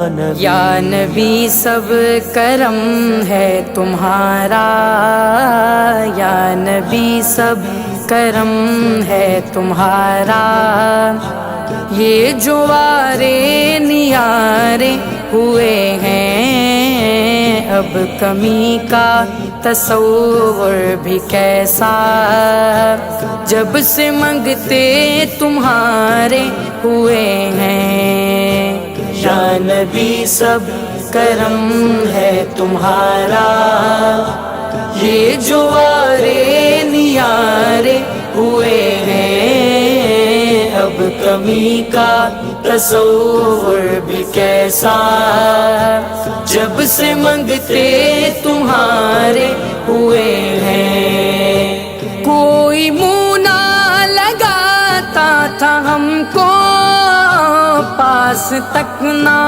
یا نبی سب کرم ہے تمہارا، یا نبی سب کرم ہے تمہارا، یہ جو وارے نیارے ہوئے ہیں اب کمی کا تصور بھی کیسا، جب سے منگتے تمہارے ہوئے ہیں، یا نبی سب کرم ہے تمہارا، یہ جو وارے نیارے ہوئے ہیں اب کمی کا تصور بھی کیسا، جب سے منگتے تمہارے ہوئے ہیں، کوئی منہ نہ لگاتا تھا ہم کو، پاس تک نہ